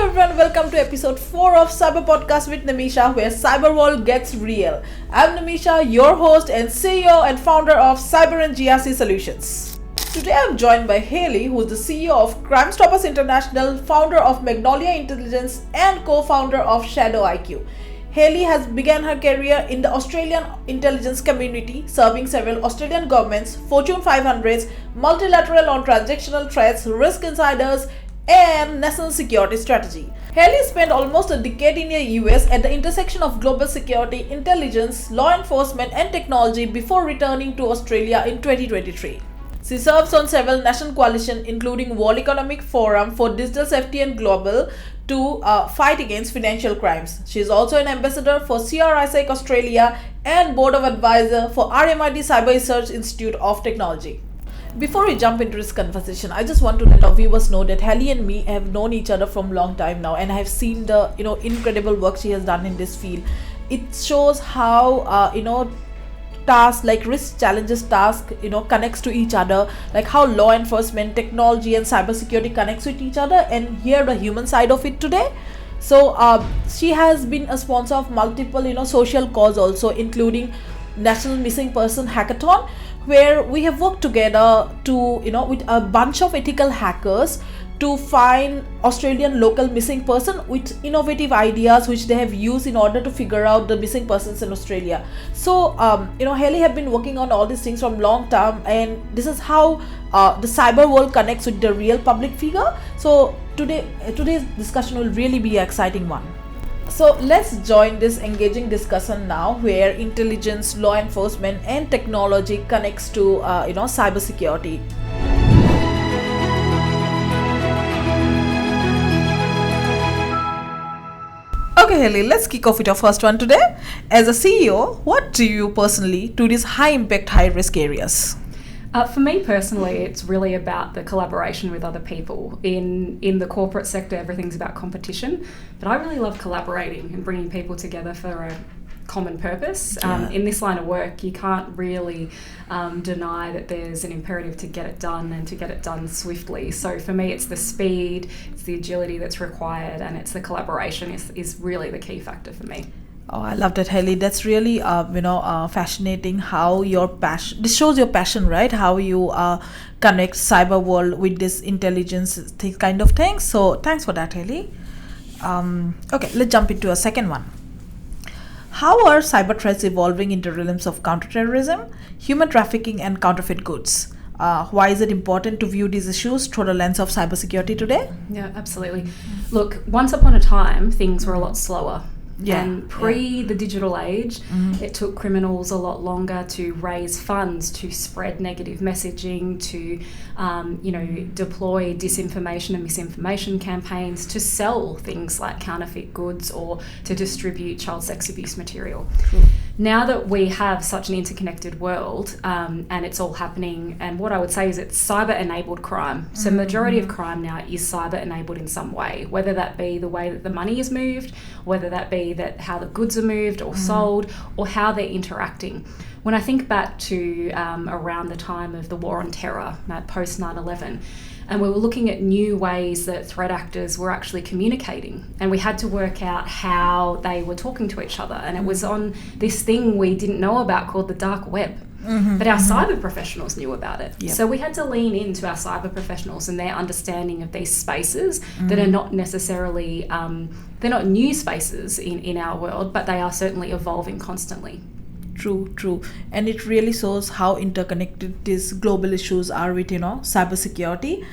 everyone, welcome to episode 4 of Cyber Podcast with Nimisha, where cyber world gets real. I'm Nimisha, your host and CEO and founder of Cyber and GRC Solutions. Today I'm joined by Hayley, who is the CEO of Crime Stoppers International, founder of Magnolia Intelligence and co-founder of Shadow IQ. Hayley has begun her career in the Australian intelligence community, serving several Australian governments, Fortune 500s, multilateral on transactional threats, risk insiders, and national security strategy. Hayley spent almost a decade in the US at the intersection of global security, intelligence, law enforcement, and technology before returning to Australia in 2023. She serves on several national coalitions, including World Economic Forum for Digital Safety and Global, to fight against financial crimes. She is also an ambassador for CRISEC Australia and board of advisor for RMIT Cyber Research Institute of Technology. Before we jump into this conversation, I just want to let our viewers know that Hayley and me have known each other from a long time now, and I have seen the incredible work she has done in this field. It shows how tasks like risk challenges task connects to each other, like how law enforcement, technology, and cybersecurity connects with each other, and hear the human side of it today. So she has been a sponsor of multiple social cause also, including National Missing Person Hackathon, where we have worked together to with a bunch of ethical hackers to find Australian local missing person with innovative ideas which they have used in order to figure out the missing persons in Australia. So Hayley have been working on all these things from long term, and this is how the cyber world connects with the real public figure. So today's discussion will really be an exciting one. So let's join this engaging discussion now, where intelligence, law enforcement, and technology connects to cybersecurity. Okay, Hayley, let's kick off with our first one today. As a CEO, what do you personally do these high impact, high risk areas? For me personally, it's really about the collaboration with other people. In the corporate sector, everything's about competition, but I really love collaborating and bringing people together for a common purpose. In this line of work, you can't really deny that there's an imperative to get it done and to get it done swiftly. So for me, it's the speed, it's the agility that's required, and it's the collaboration is really the key factor for me. Oh, I love that, Hayley. That's really, fascinating how your passion, this shows your passion, right? How you connect cyber world with this intelligence kind of thing. So thanks for that, Hayley. Okay, let's jump into a second one. How are cyber threats evolving in the realms of counterterrorism, human trafficking, and counterfeit goods? Why is it important to view these issues through the lens of cybersecurity today? Yeah, absolutely. Look, once upon a time, things were a lot slower. And the digital age, it took criminals a lot longer to raise funds, to spread negative messaging, to deploy disinformation and misinformation campaigns, to sell things like counterfeit goods, or to distribute child sex abuse material. True. Now that we have such an interconnected world, and it's all happening, and what I would say is it's cyber-enabled crime. So majority of crime now is cyber-enabled in some way, whether that be the way that the money is moved, whether that be that how the goods are moved or sold, or how they're interacting. When I think back to around the time of the war on terror, post 9/11, and we were looking at new ways that threat actors were actually communicating, and we had to work out how they were talking to each other, and it was on this thing we didn't know about called the dark web. But our cyber professionals knew about it. Yep. So we had to lean into our cyber professionals and their understanding of these spaces that are not necessarily, they're not new spaces in our world, but they are certainly evolving constantly. True. And it really shows how interconnected these global issues are with, cybersecurity.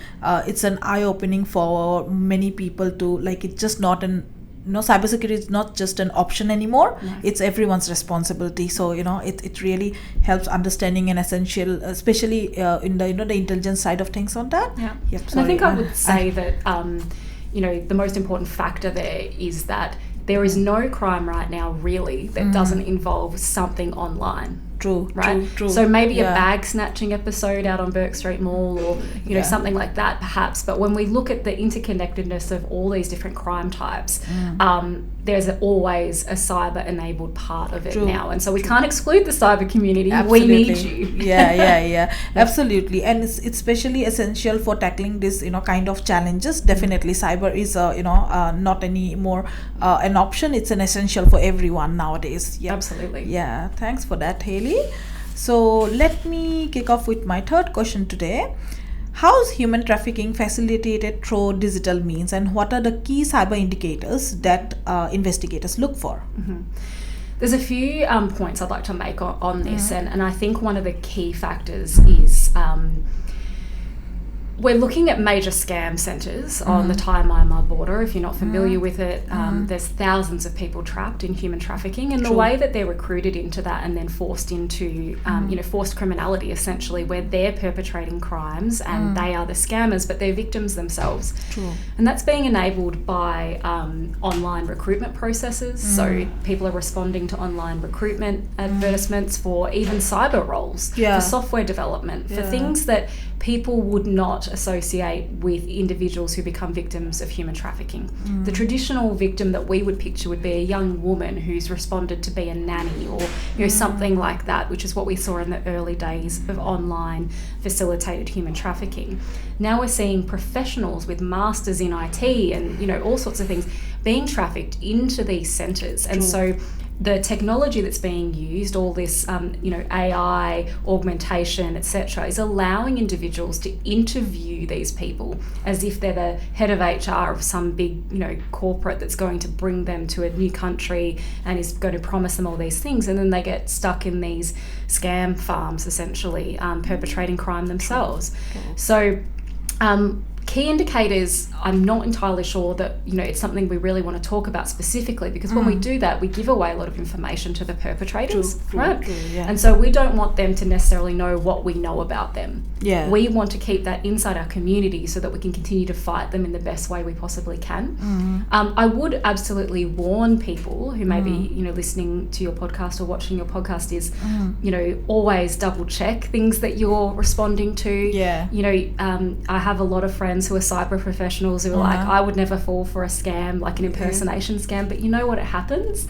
It's an eye-opening for many people to, it's just not cybersecurity is not just an option anymore. No. It's everyone's responsibility. So it really helps understanding and essential, especially in the the intelligence side of things on that. Yeah. Yep. And I think I would say that the most important factor there is that there is no crime right now really that doesn't involve something online. True, right? true. So maybe a bag snatching episode out on Burke Street Mall, or you know, something like that perhaps. But when we look at the interconnectedness of all these different crime types, there's always a cyber enabled part of it now, and so we can't exclude the cyber community. Absolutely. We need you. yeah absolutely. And it's especially essential for tackling this kind of challenges. Definitely cyber is not any more an option, it's an essential for everyone nowadays. Absolutely. Thanks for that, Hayley. So let me kick off with my third question today. How is human trafficking facilitated through digital means, and what are the key cyber indicators that investigators look for? There's a few points I'd like to make on this, and I think one of the key factors is we're looking at major scam centres on the Thai-Myanmar border. If you're not familiar with it, there's thousands of people trapped in human trafficking, and the way that they're recruited into that and then forced into, forced criminality, essentially, where they're perpetrating crimes and they are the scammers, but they're victims themselves. And that's being enabled by online recruitment processes. So people are responding to online recruitment advertisements for even cyber roles, for software development, for things that people would not associate with individuals who become victims of human trafficking. The traditional victim that we would picture would be a young woman who's responded to be a nanny, or something like that, which is what we saw in the early days of online facilitated human trafficking. Now we're seeing professionals with masters in IT and all sorts of things being trafficked into these centres. And so the technology that's being used, all this, AI, augmentation, etc., is allowing individuals to interview these people as if they're the head of HR of some big, corporate that's going to bring them to a new country and is going to promise them all these things, and then they get stuck in these scam farms, essentially, perpetrating crime themselves. So, key indicators, I'm not entirely sure that it's something we really want to talk about specifically, because when we do that, we give away a lot of information to the perpetrators, right? And so we don't want them to necessarily know what we know about them. We want to keep that inside our community so that we can continue to fight them in the best way we possibly can. I would absolutely warn people who may be listening to your podcast or watching your podcast is always double check things that you're responding to. I have a lot of friends who are cyber professionals who are like, I would never fall for a scam, like an impersonation scam, but you know what, it happens.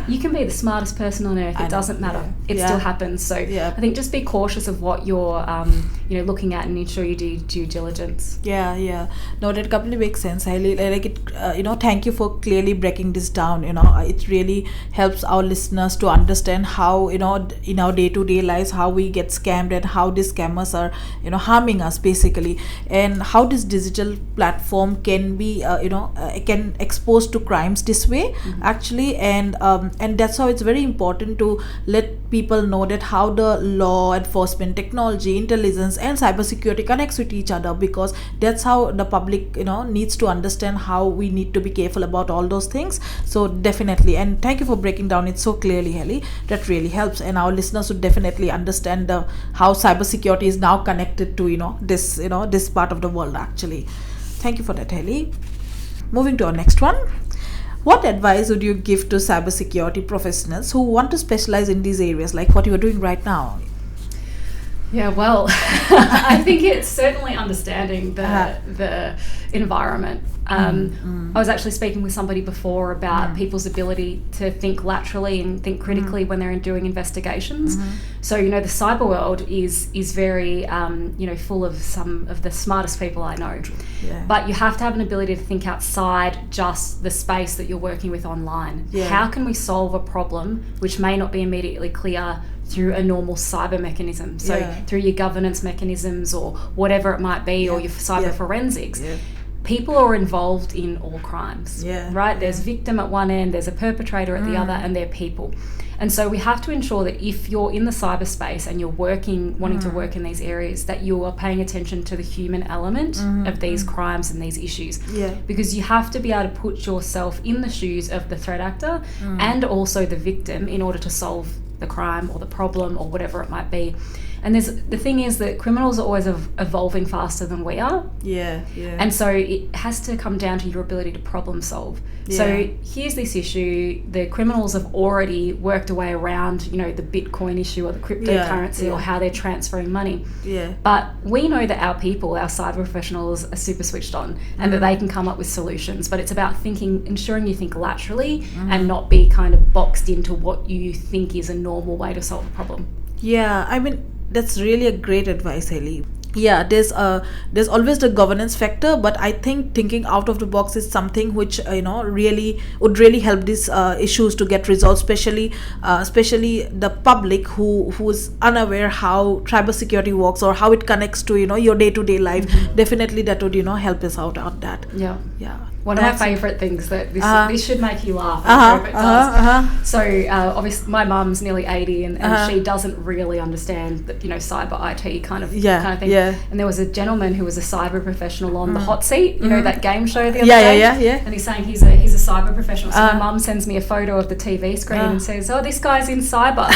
You can be the smartest person on earth, it doesn't matter, it still happens. So I think just be cautious of what you're looking at and ensure you do due diligence. No, that completely makes sense. I like it. Thank you for clearly breaking this down. It really helps our listeners to understand how in our day-to-day lives how we get scammed and how these scammers are harming us basically, and how this digital platform can be can expose to crimes this way actually, and that's how it's very important to let people know that how the law enforcement, technology, intelligence and cybersecurity connects with each other, because that's how the public needs to understand how we need to be careful about all those things. So definitely, and thank you for breaking down it so clearly, Hayley. That really helps, and our listeners would definitely understand how cybersecurity is now connected to this part of the world actually. Thank you for that, Hayley. Moving to our next one. What advice would you give to cybersecurity professionals who want to specialize in these areas, like what you are doing right now? Yeah, well, I think it's certainly understanding the environment. I was actually speaking with somebody before about people's ability to think laterally and think critically when they're doing investigations. So, the cyber world is very, full of some of the smartest people I know. But you have to have an ability to think outside just the space that you're working with online. How can we solve a problem which may not be immediately clear through a normal cyber mechanism? So through your governance mechanisms or whatever it might be, or your cyber forensics. People are involved in all crimes, right? There's victim at one end, there's a perpetrator at the other, and they're people. And so we have to ensure that if you're in the cyberspace and you're wanting to work in these areas, that you are paying attention to the human element of these crimes and these issues. Because you have to be able to put yourself in the shoes of the threat actor and also the victim in order to solve the crime or the problem or whatever it might be. And the thing is that criminals are always evolving faster than we are. Yeah. And so it has to come down to your ability to problem solve. Yeah. So here's this issue. The criminals have already worked a way around, the Bitcoin issue or the cryptocurrency or how they're transferring money. Yeah. But we know that our people, our cyber professionals, are super switched on and that they can come up with solutions. But it's about ensuring you think laterally and not be kind of boxed into what you think is a normal way to solve a problem. Yeah, I mean, that's really a great advice, Hayley. Yeah, there's always the governance factor, but I think thinking out of the box is something which really would really help these issues to get resolved, especially the public who's unaware how cybersecurity works or how it connects to your day-to-day life. Definitely that would help us out on that. Yeah. One That's of my favourite things that this should make you laugh. I'm sure if it does. So obviously my mum's nearly 80 and she doesn't really understand the, cyber IT kind of thing. Yeah. And there was a gentleman who was a cyber professional on the hot seat, that game show the other day. Yeah. And he's saying he's a cyber professional. So my mum sends me a photo of the TV screen and says, "Oh, this guy's in cyber,"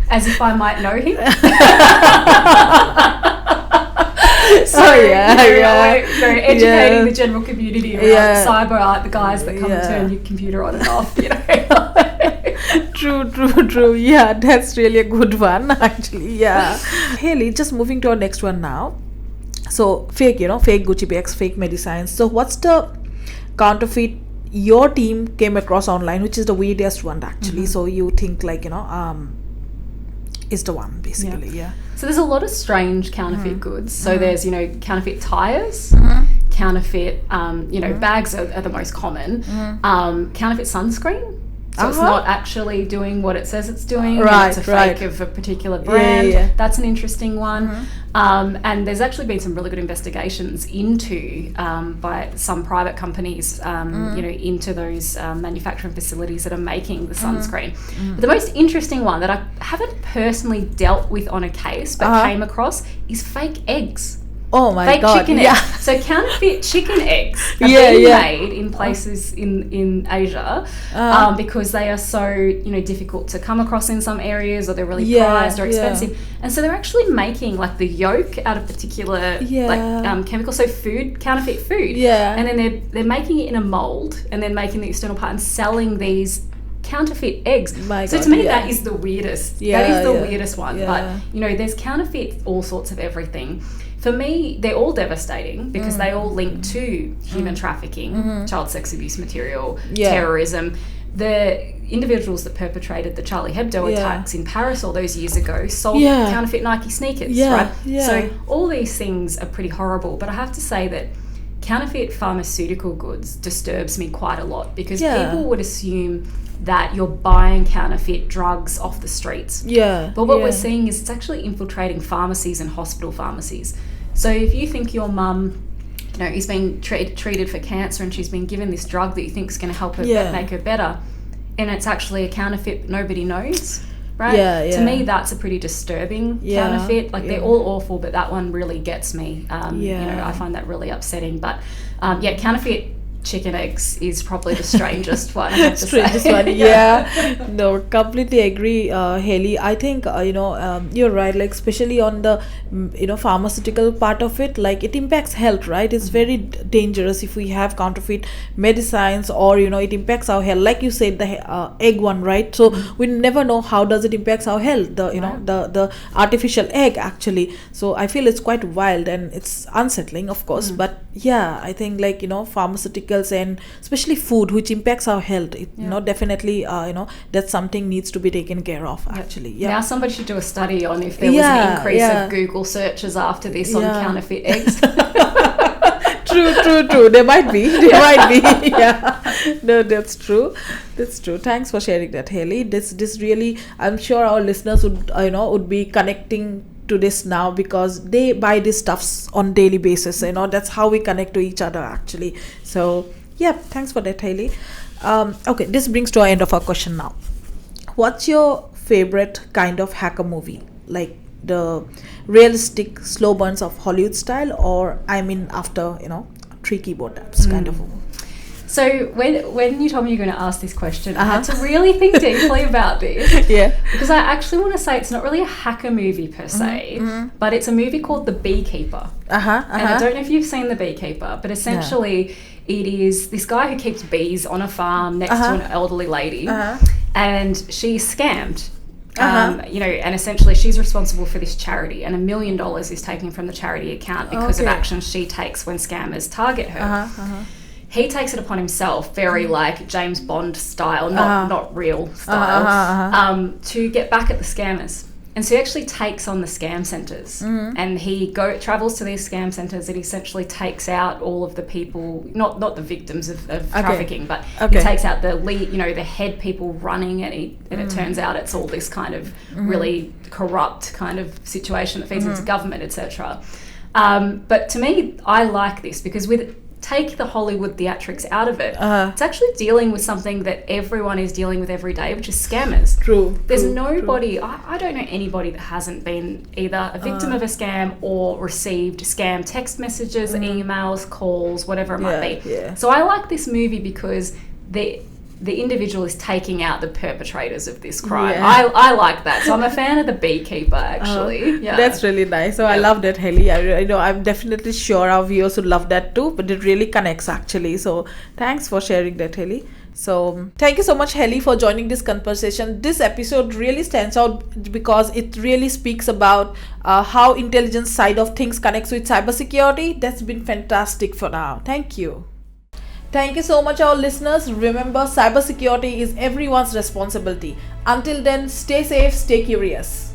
as if I might know him. So educating the general community around cyber art, the guys that come and turn your computer on and off. True. Yeah, that's really a good one, actually. Yeah. Hayley, just moving to our next one now. So fake Gucci bags, fake medicines. So what's the counterfeit your team came across online, which is the weirdest one actually? So you think is the one basically. Yeah. So there's a lot of strange counterfeit goods. So there's counterfeit tires, counterfeit bags are the most common. Counterfeit sunscreen. So it's not actually doing what it says it's doing. Right, it's a fake of a particular brand. Yeah. That's an interesting one. And there's actually been some really good investigations into by some private companies, into those manufacturing facilities that are making the sunscreen. But the most interesting one that I haven't personally dealt with on a case but came across is fake eggs. Oh my fake god! Chicken eggs. So counterfeit chicken eggs are being made in places in Asia because they are so difficult to come across in some areres, or they're really prized or expensive, and so they're actually making like the yolk out of particular chemicals. So counterfeit food, and then they're making it in a mold and then making the external part and selling these counterfeit eggs. To me that is the weirdest. That is the weirdest one. But there's counterfeit all sorts of everything. For me, they're all devastating because they all link to human trafficking, child sex abuse material, terrorism. The individuals that perpetrated the Charlie Hebdo attacks in Paris all those years ago sold counterfeit Nike sneakers, right? So all these things are pretty horrible, but I have to say that counterfeit pharmaceutical goods disturbs me quite a lot because people would assume that you're buying counterfeit drugs off the streets. But what we're seeing is it's actually infiltrating pharmacies and hospital pharmacies. So if you think your mum, is being treated for cancer and she's been given this drug that you think is going to help her make her better, and it's actually a counterfeit, but nobody knows, right? To me, that's a pretty disturbing counterfeit. Like they're all awful, but that one really gets me. I find that really upsetting. But counterfeit chicken eggs is probably the strangest one. I have to say. No, completely agree, Hayley. I think you're right, like especially on the pharmaceutical part of it, like it impacts health, right? It's very dangerous if we have counterfeit medicines, or it impacts our health, like you said, the egg one, right? So we never know how does it impacts our health, the artificial egg actually. So I feel it's quite wild and it's unsettling, of course, but I think pharmaceutical and especially food, which impacts our health, definitely that's something needs to be taken care of actually. Now somebody should do a study on if there was an increase of Google searches after this on counterfeit eggs. True. There might be. No, that's true. Thanks for sharing that, Hayley. This really, I'm sure our listeners would be connecting to this now because they buy these stuffs on daily basis. That's how we connect to each other actually. So thanks for that, Hayley. Okay, this brings to our end of our question now. What's your favorite kind of hacker movie? Like the realistic slow burns of Hollywood style, or after 3 keyboard taps kind of a movie? So when you told me you were going to ask this question, I had to really think deeply about this. Yeah. Because I actually want to say it's not really a hacker movie per se, but it's a movie called The Beekeeper. And I don't know if you've seen The Beekeeper, but essentially it is this guy who keeps bees on a farm next to an elderly lady, and she's scammed. And essentially she's responsible for this charity, and $1 million is taken from the charity account because of actions she takes when scammers target her. He takes it upon himself, very like James Bond style, not real style, to get back at the scammers. And so he actually takes on the scam centres, and he travels to these scam centres, and he essentially takes out all of the people, not the victims of trafficking, but he takes out the lead, the head people running it, and it turns out it's all this kind of really corrupt kind of situation that feeds into government, etc. But to me, I like this because take the Hollywood theatrics out of it. It's actually dealing with something that everyone is dealing with every day, which is scammers. There's nobody, I don't know anybody that hasn't been either a victim of a scam or received scam text messages, emails, calls, whatever it might be. So I like this movie because the individual is taking out the perpetrators of this crime. I like that. So I'm a fan of The Beekeeper, actually. That's really nice. So I love that, Hayley. I know I'm definitely sure our viewers would love that too, but it really connects actually. So thanks for sharing that, Hayley. So thank you so much, Hayley, for joining this conversation. This episode really stands out because it really speaks about how intelligence side of things connects with cybersecurity. That's been fantastic for now. Thank you. Thank you so much, our listeners. Remember, cybersecurity is everyone's responsibility. Until then, stay safe, stay curious.